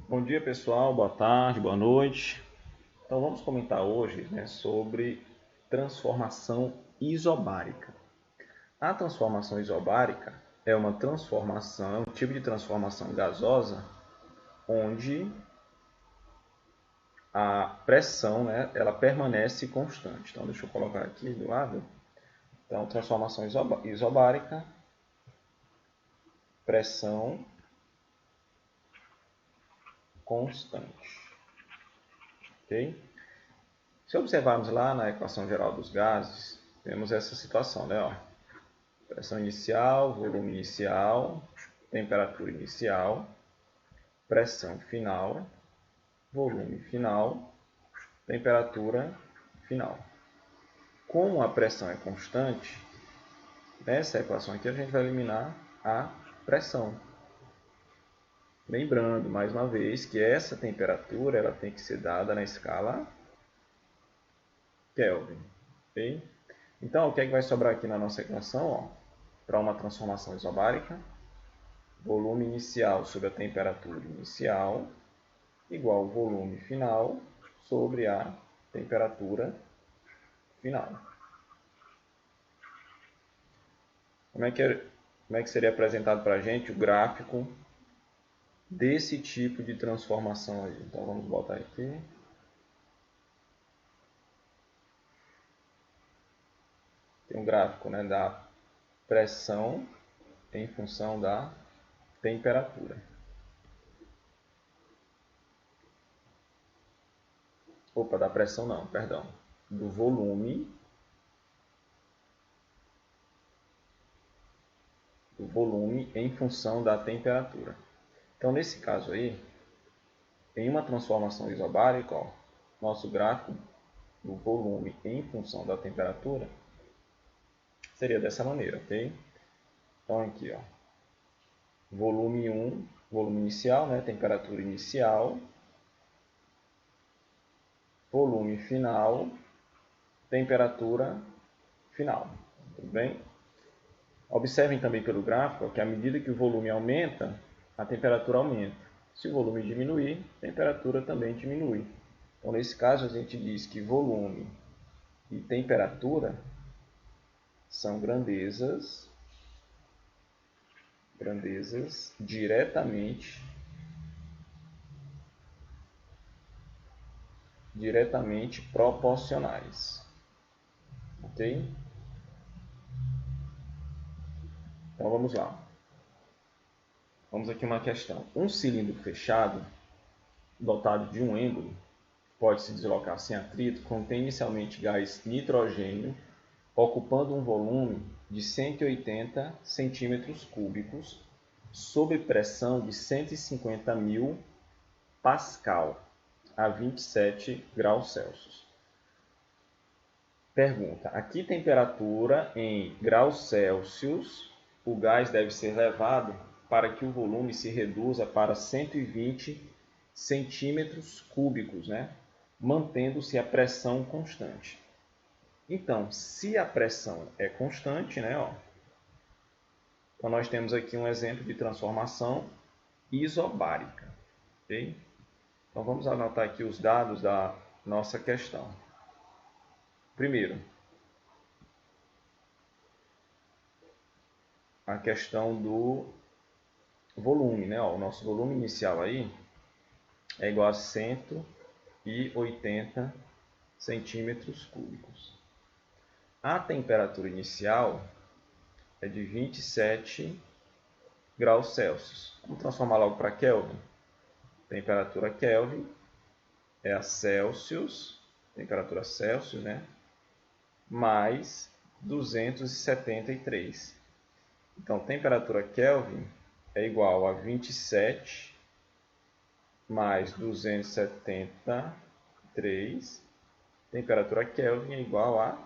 Bom dia pessoal, boa tarde, boa noite. Então vamos comentar hoje, sobre transformação isobárica. A transformação isobárica é uma transformação, um tipo de transformação gasosa onde a pressão, ela permanece constante. Então deixa eu colocar aqui do lado. Então transformação isobárica, pressão constante. Ok? Se observarmos lá na equação geral dos gases, temos essa situação, né? Ó, pressão inicial, volume inicial, temperatura inicial, pressão final, volume final, temperatura final. Como a pressão é constante, nessa equação aqui a gente vai eliminar a pressão. Lembrando, mais uma vez, que essa temperatura ela tem que ser dada na escala Kelvin. Okay? Então, o que é que vai sobrar aqui na nossa equação? Para uma transformação isobárica, volume inicial sobre a temperatura inicial igual ao volume final sobre a temperatura final. Como é que seria apresentado para a gente o gráfico desse tipo de transformação aí? Então vamos botar aqui. Tem um gráfico, da pressão em função da temperatura. Opa, da pressão não, perdão. Do volume em função da temperatura. Então, nesse caso aí, em uma transformação isobárica, nosso gráfico do volume em função da temperatura seria dessa maneira, ok? Então, aqui, volume 1, volume inicial, temperatura inicial, volume final, temperatura final. Tudo bem? Observem também pelo gráfico que à medida que o volume aumenta, a temperatura aumenta. Se o volume diminuir, a temperatura também diminui. Então, nesse caso, a gente diz que volume e temperatura são grandezas diretamente proporcionais. Ok? Então vamos lá. Vamos aqui uma questão. Um cilindro fechado, dotado de um êmbolo, pode se deslocar sem atrito, contém inicialmente gás nitrogênio, ocupando um volume de 180 centímetros cúbicos, sob pressão de 150.000 Pascal a 27 graus Celsius. Pergunta: a que temperatura em graus Celsius o gás deve ser levado para que o volume se reduza para 120 centímetros cúbicos, mantendo-se a pressão constante? Então, se a pressão é constante, então nós temos aqui um exemplo de transformação isobárica. Okay? Então vamos anotar aqui os dados da nossa questão. Primeiro, a questão do volume, O nosso volume inicial aí é igual a 180 centímetros cúbicos. A temperatura inicial é de 27 graus Celsius. Vamos transformar logo para Kelvin. Temperatura Kelvin é a Celsius, temperatura Celsius, mais 273. Então, temperatura Kelvin é igual a 27 mais 273. Temperatura Kelvin é igual a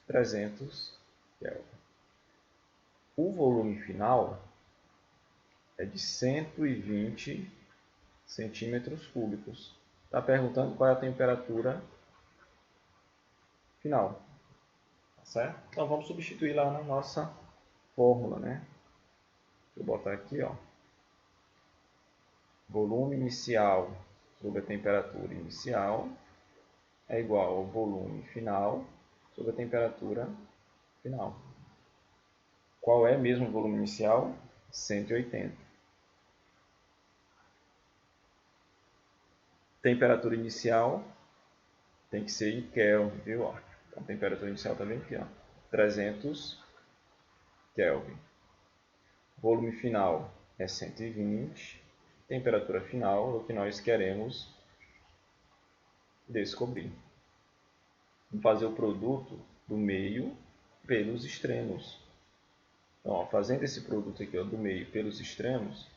300 Kelvin. O volume final é de 120 centímetros cúbicos. Está perguntando qual é a temperatura final. Tá certo? Então vamos substituir lá na nossa fórmula, Vou botar aqui, volume inicial sobre a temperatura inicial é igual ao volume final sobre a temperatura final. Qual é mesmo o volume inicial? 180. Temperatura inicial tem que ser em Kelvin, viu? Então, a temperatura inicial está bem aqui, ó, 300 Kelvin. Volume final é 120. Temperatura final é o que nós queremos descobrir. Vamos fazer o produto do meio pelos extremos. Então, ó, fazendo esse produto aqui, ó, do meio pelos extremos,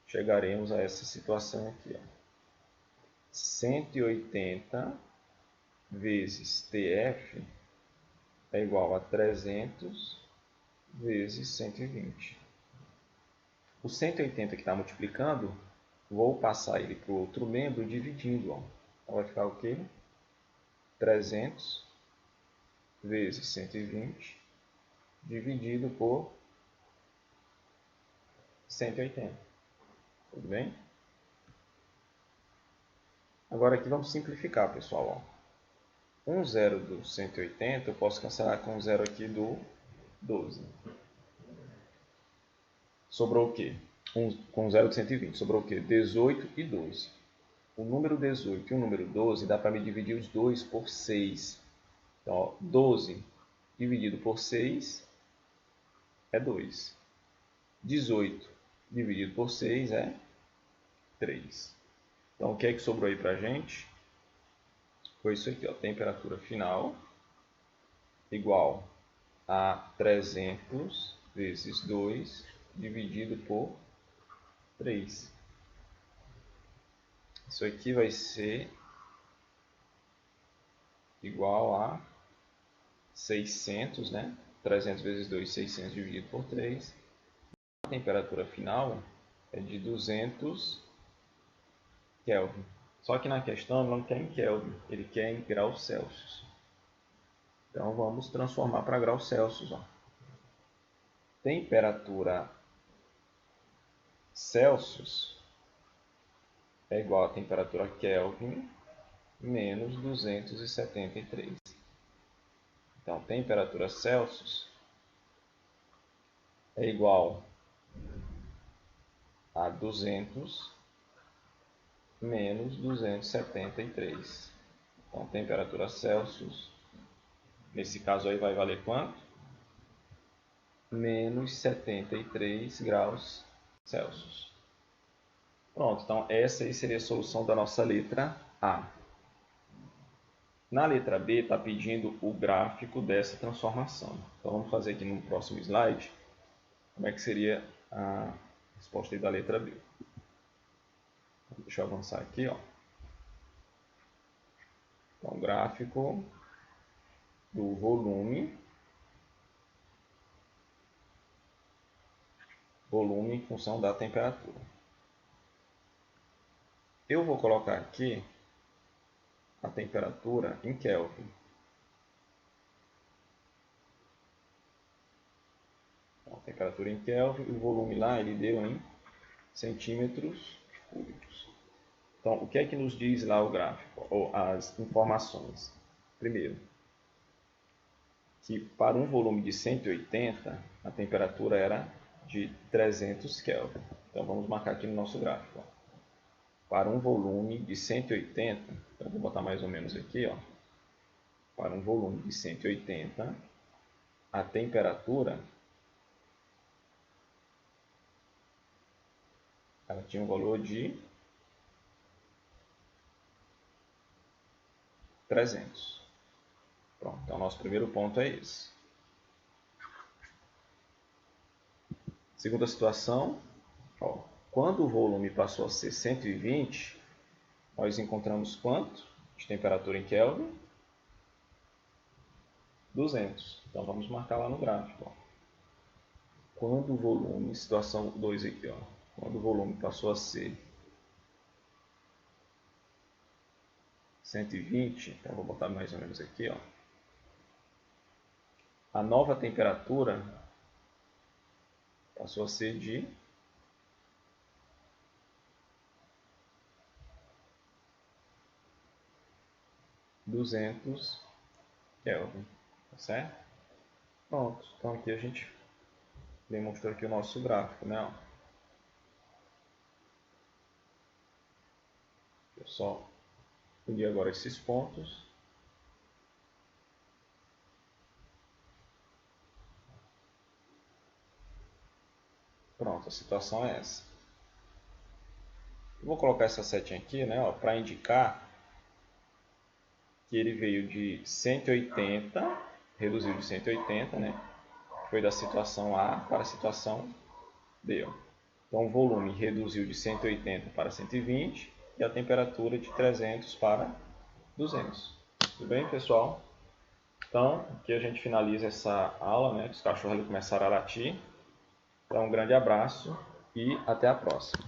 chegaremos a essa situação aqui, ó. 180 vezes TF é igual a 300 vezes 120. O 180 que está multiplicando, vou passar ele para o outro membro dividindo. Ó. Então vai ficar o quê? 300 vezes 120 dividido por 180. Tudo bem? Agora aqui vamos simplificar, pessoal. Ó. Um zero do 180 eu posso cancelar com um zero aqui do 12. Sobrou o quê? Com 0 de 120. Sobrou o quê? 18 e 12. O número 18 e o número 12 dá para me dividir os dois por 6. Então, ó, 12 dividido por 6 é 2. 18 dividido por 6 é 3. Então, o que é que sobrou aí para a gente? Foi isso aqui, ó, temperatura final igual a 300 vezes 2 dividido por 3. Isso aqui vai ser igual a 600, né? 300 vezes 2, 600 dividido por 3. A temperatura final é de 200 Kelvin. Só que na questão ele não quer em Kelvin, ele quer em graus Celsius. Então vamos transformar para graus Celsius. Ó. Temperatura Celsius é igual a temperatura Kelvin menos 273. Então, temperatura Celsius é igual a 200 menos 273. Então, temperatura Celsius, nesse caso aí vai valer quanto? Menos 73 graus Celsius. Pronto, então essa aí seria a solução da nossa letra A. Na letra B está pedindo o gráfico dessa transformação. Então vamos fazer aqui no próximo slide como é que seria a resposta aí da letra B. Deixa eu avançar aqui, ó. Então, gráfico do volume em função da temperatura. Eu vou colocar aqui a temperatura em Kelvin. Então, a temperatura em Kelvin, o volume lá ele deu em centímetros cúbicos. Então, o que é que nos diz lá o gráfico, ou as informações? Primeiro, que para um volume de 180, a temperatura era de 300 Kelvin. Então, vamos marcar aqui no nosso gráfico. Ó. Para um volume de 180, então vou botar mais ou menos aqui, ó. Para um volume de 180, a temperatura ela tinha um valor de 300. Pronto, então nosso primeiro ponto é esse. Segunda situação, ó, quando o volume passou a ser 120, nós encontramos quanto de temperatura em Kelvin? 200. Então vamos marcar lá no gráfico. Ó. Quando o volume, situação 2 aqui, ó, quando o volume passou a ser 120, então vou botar mais ou menos aqui, ó. A nova temperatura passou a ser de 200 Kelvin, tá certo? Pronto, então aqui a gente demonstrou aqui o nosso gráfico, né? Eu só unir agora esses pontos. Pronto, a situação é essa. Eu vou colocar essa setinha aqui, né, para indicar que ele veio de 180, reduziu de 180, né? Foi da situação A para a situação B. Ó. Então o volume reduziu de 180 para 120 e a temperatura de 300 para 200. Tudo bem, pessoal? Então, aqui a gente finaliza essa aula, né? Os cachorros ali começaram a latir. Então, um grande abraço e até a próxima.